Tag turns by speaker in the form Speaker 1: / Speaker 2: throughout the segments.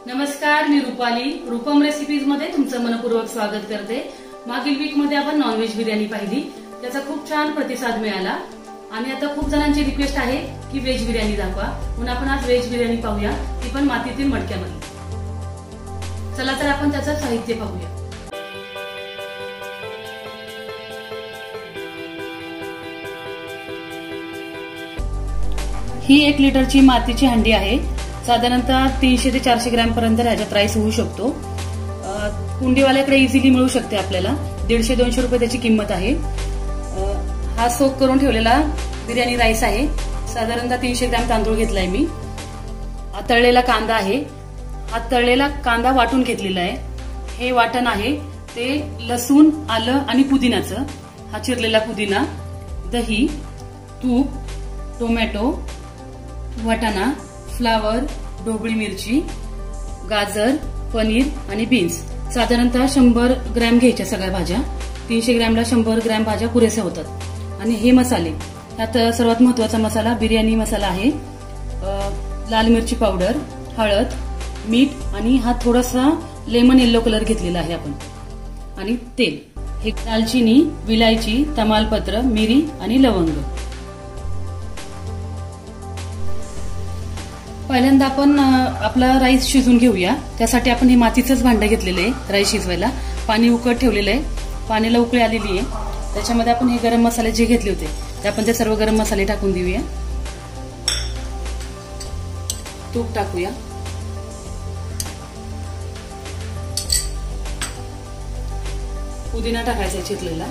Speaker 1: नमस्कार, मी रुपाली. रूपम रेसिपीज मध्ये तुमचं मनपूर्वक स्वागत करते. मागील वीक मध्ये आपण नॉनव्हेज बिर्याणी पाहिली, त्याचा खूप छान प्रतिसाद मिळाला आणि आता खूप जणांची रिक्वेस्ट आहे की व्हेज बिर्याणी दाखवा, म्हणून आपण आज व्हेज बिर्याणी पाहूया, ती पण मातीतील मडक्यामध्ये. चला तर आपण त्याचं साहित्य पाहूया. ही 1 लिटरची मातीची हंडी आहे. साधारणतः 300 ते 400 ग्रॅम पर्यंत ह्याच्यात राईस होऊ शकतो. कुंडीवाल्याकडे इझिली मिळू शकते आपल्याला. 150-200 रुपये त्याची किंमत आहे. हा सोक करून ठेवलेला बिर्याणी राईस आहे. साधारणतः 300 ग्रॅम तांदूळ घेतलाय मी. हा तळलेला कांदा आहे. हा तळलेला कांदा वाटून घेतलेला आहे. हे वाटण आहे ते लसूण, आलं आणि पुदिनाचं. हा चिरलेला पुदिना, दही, तूप, टोमॅटो, वाटाणा, फ्लावर, ढोबळी मिरची, गाजर, पनीर आणि बीन्स. साधारणतः 100 ग्रॅम घ्यायच्या सगळ्या भाज्या. 300 ग्रॅमला 100 ग्रॅम भाज्या पुरेशा होतात. आणि हे मसाले, त्यात सर्वात महत्वाचा मसाला बिर्याणी मसाला आहे. लाल मिरची पावडर, हळद, मीठ आणि हा थोडासा लेमन येलो कलर घेतलेला आहे आपण. आणि तेल, हे दालचिनी, विलायची, तमालपत्र, मिरी आणि लवंग. पहिल्यांदा आपण आपला राईस शिजून घेऊया. त्यासाठी आपण हे मातीचंच भांडं घेतलेलं आहे राईस शिजवायला. पाणी उकळत ठेवलेलं आहे. पाण्याला उकळी आलेली आहे. त्याच्यामध्ये आपण हे गरम मसाले जे घेतले होते ते आपण ते सर्व गरम मसाले टाकून देऊया. तूप टाकूया. पुदिना टाकायचा चिरलेला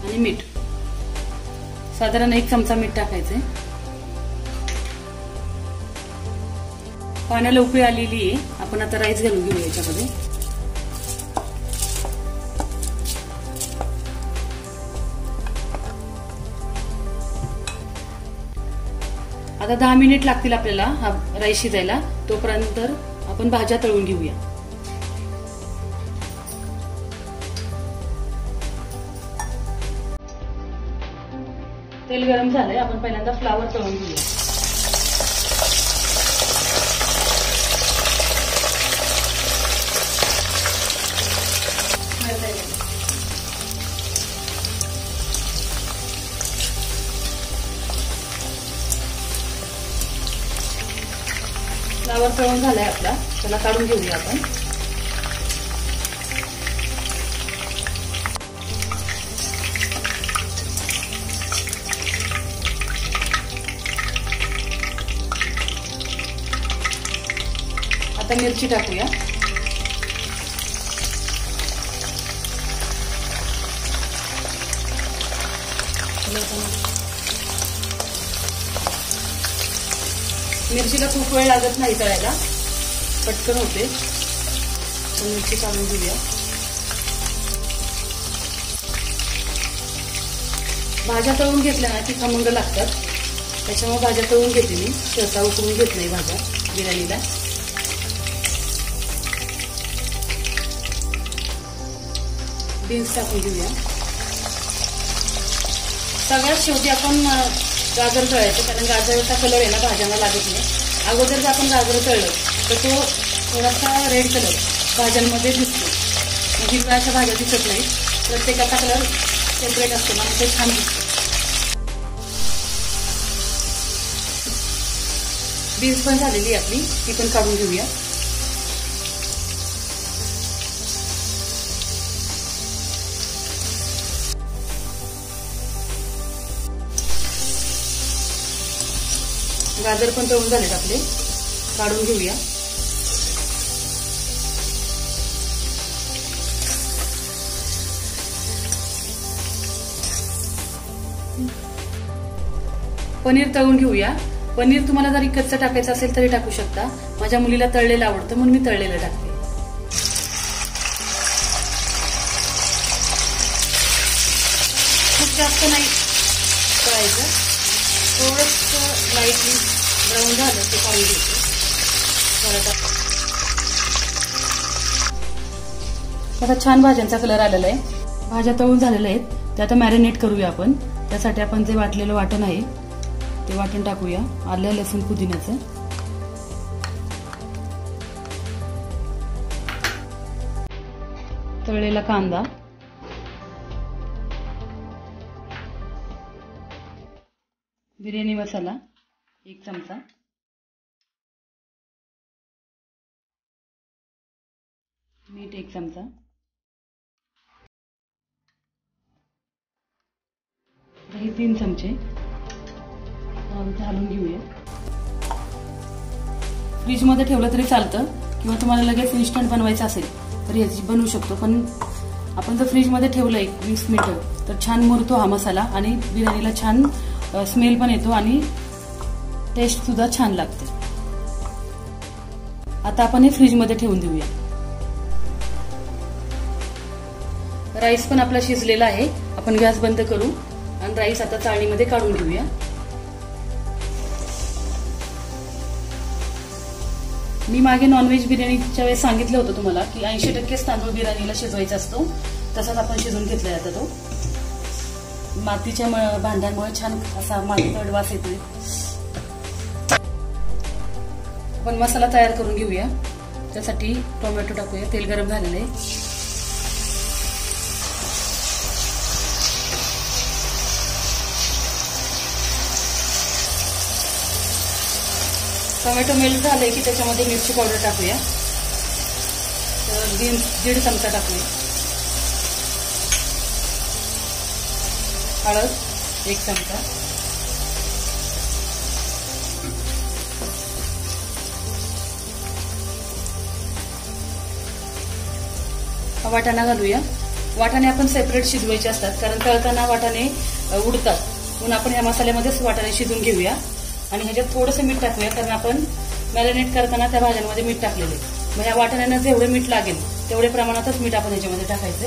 Speaker 1: आणि मीठ. साधारण 1 चमचा मीठ टाकायचंय. पाण्याला उकळी आलेली आहे. आपण आता राईस घालून घेऊ याच्यामध्ये. आता 10 मिनिट लागतील आपल्याला हा राईस शिजायला. तोपर्यंत आपण भाज्या तळून घेऊया. तेल गरम झालंय. आपण पहिल्यांदा फ्लावर तळून घेऊया. फ्लावर तळून झालाय आपला. त्याला काढून घेऊया आपण. आता मिरची टाकूया. मिरचीला खूप वेळ लागत नाही तळायला, पटकन होते. मिरची काढून घेऊया. भाज्या तळून घेतल्या ना की खमंग लागतात. त्याच्यामुळे भाज्या तळून घेते मी. सहसा उकळून घेत नाही भाज्या बिर्याणीला. बीन्स टाकून घेऊया. सगळ्यात शेवटी आपण गाजर तळायचं, कारण गाजरचा कलर आहे ना भाज्यांना लागत नाही. अगोदर जर आपण गाजर तळलं तर तो थोडासा रेड कलर भाज्यांमध्ये दिसतो. हिरव्या अशा भाज्या दिसत नाही. प्रत्येकाचा कलर सेपरेट असतो ना, ते छान दिसतो. बीन्स पण झालेली आपली, ती पण काढून घेऊया. गाजर पण तळून झालेत आपले, काढून घेऊया. पनीर तळून घेऊया. पनीर तुम्हाला जरी कच्चं टाकायचं असेल तरी टाकू शकता. माझ्या मुलीला तळलेलं आवडतं म्हणून मी तळलेलं टाकते. खूप जास्त नाही तळायचं, थोडंच लाईटली ब्राऊन झालं ते काढून घ्यायचं. आता छान भाज्यांचा कलर आलेला आहे. भाज्या तळून झालेल्या आहेत. ते आता मॅरिनेट करूया आपण. त्यासाठी आपण जे वाटलेलं वाटण आहे ते वाटण टाकूया, आलं लसूण पुदिन्याचं. तळलेला कांदा, बिर्याणी मसाला 1 चमचा, मीठ 1 चमचा, दही 3 चमचे. घालून घेऊया. फ्रीजमध्ये ठेवलं तरी चालतं किंवा तुम्हाला लगेच इन्स्टंट बनवायचं असेल तर याची बनवू शकतो. पण आपण जर फ्रीजमध्ये ठेवलं 20 मिनिटं तर छान मुरतो हा मसाला आणि बिर्याणीला छान स्मेल पण येतो आणि टेस्ट सुद्धा छान लागते. आता आपण हे फ्रीजमध्ये ठेवून देऊया. राईस पण आपला शिजलेला आहे. आपण गॅस बंद करू आणि राईस आता चाळणीमध्ये काढून घेऊया. मी मागे नॉनव्हेज बिर्याणीच्या वेळेस सांगितलं होतं तुम्हाला की 80% तांदूळ बिर्याणीला शिजवायचा असतो. तसाच आपण शिजवून घेतलाय आता तो. मातीच्या भांड्यांमुळे छान असा मातीचा वास येतोय. आपण मसाला तयार करून घेऊया. त्यासाठी टोमॅटो टाकूया. तेल गरम झालेलं आहे. टोमॅटो मेल्ट झाले की त्याच्यामध्ये मिरची पावडर टाकूया. तर 1.5 चमचा टाकूया. हळद 1 चमचा, वाटाणा घालूया. वाटाणे आपण सेपरेट शिजवायचे असतात कारण तळताना वाटाणे उडतात. म्हणून आपण ह्या मसाल्यामध्येच वाटाणे शिजून घेऊया. आणि ह्याच्यात थोडंसं मीठ टाकूया कारण आपण मॅरिनेट करताना त्या भाज्यांमध्ये मीठ टाकलेले. मग ह्या वाटाण्यांना जेवढे मीठ लागेल तेवढे प्रमाणातच मीठ आपण ह्याच्यामध्ये टाकायचे.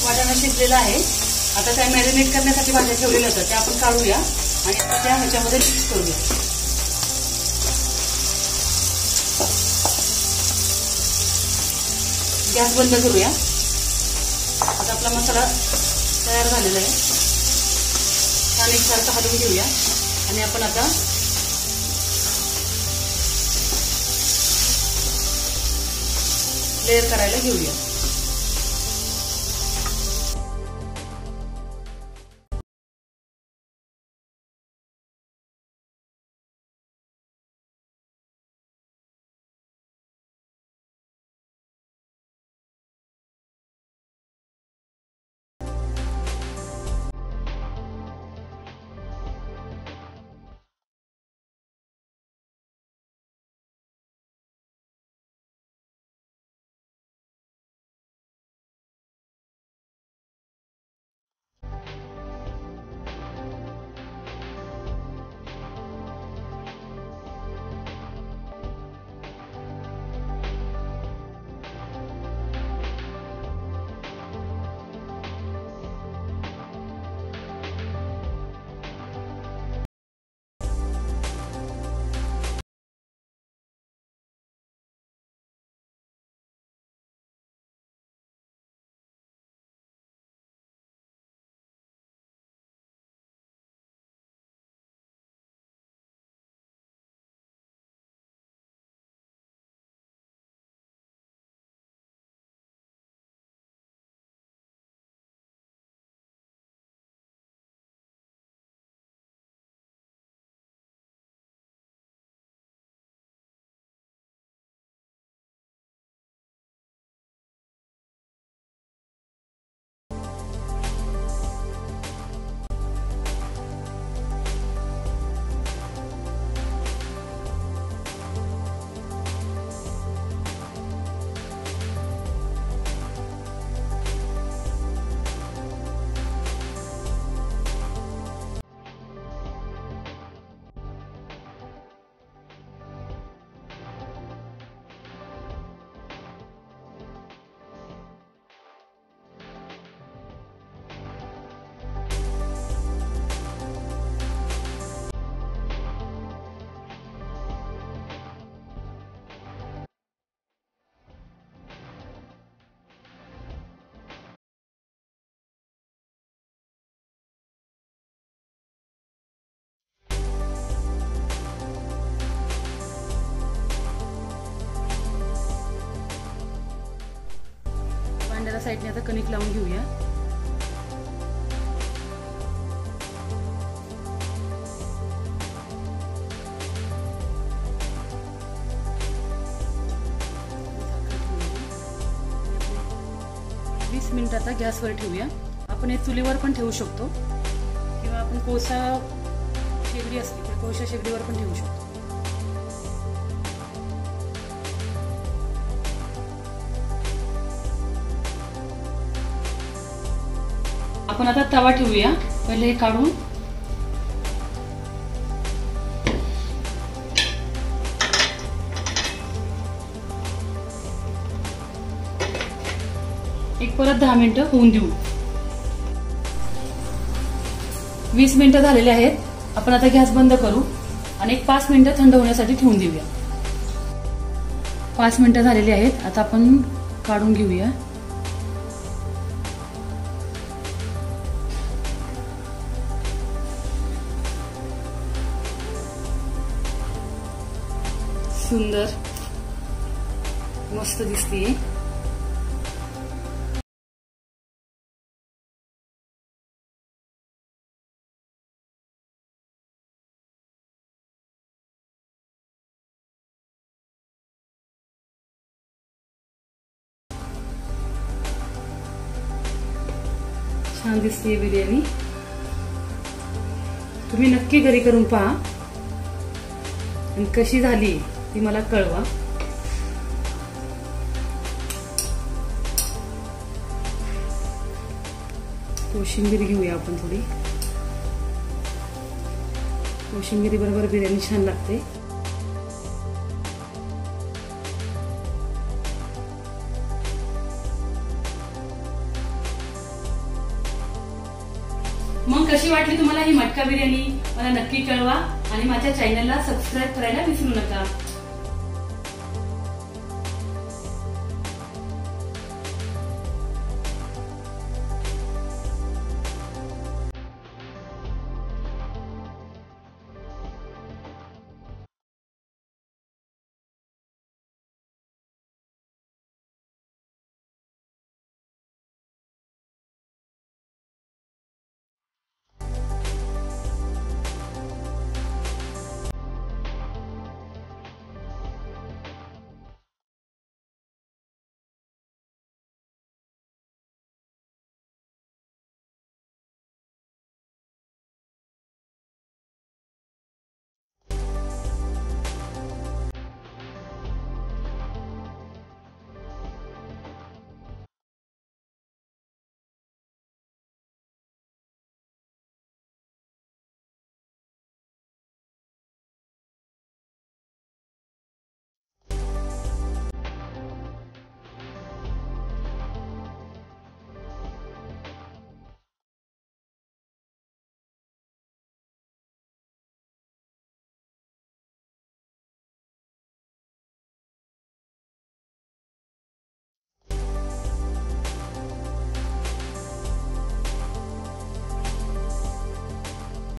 Speaker 1: वाटाणा शिजलेला आहे. आता त्या मॅरिनेट करण्यासाठी भाज्या ठेवलेल्या होत्या त्या आपण काढूया आणि त्या ह्याच्यामध्ये मिक्स करूया. गॅस बंद करूया. आता आपला मसाला तयार झालेला आहे. छान एकसारखं हलवून घेऊया आणि आपण आता लेयर करायला घेऊया. कणिक लावून घेऊया. वीस मिनिट आता गॅसवर ठेवूया. आपण हे चुलीवर पण ठेवू शकतो किंवा आपण कोळसा शेगडी असते तर कोळसा शेगडीवर पण ठेवू शकतो. आपण आता तवा ठेवूया. पहिले हे काढून एक परत 10 मिनिटं होऊन देऊ. 20 मिनिटं झालेले आहेत. आपण आता गॅस बंद करू आणि एक 5 मिनिटं थंड होण्यासाठी ठेवून देऊया. 5 मिनिटं झालेली आहेत. आता आपण काढून घेऊया. सुंदर मस्त दिसतीये. छान दिसते बिर्याणी. तुम्ही नक्की घरी करून पहा आणि कशी झाली ती मला कळवा. कोशिंबीर घेऊया आपण थोडी. कोशिंबीरी बरोबर बिर्याणी छान लागते. मग कशी वाटली तुम्हाला ही मटका बिर्याणी मला नक्की कळवा आणि माझ्या चॅनलला सबस्क्राईब करायला विसरू नका.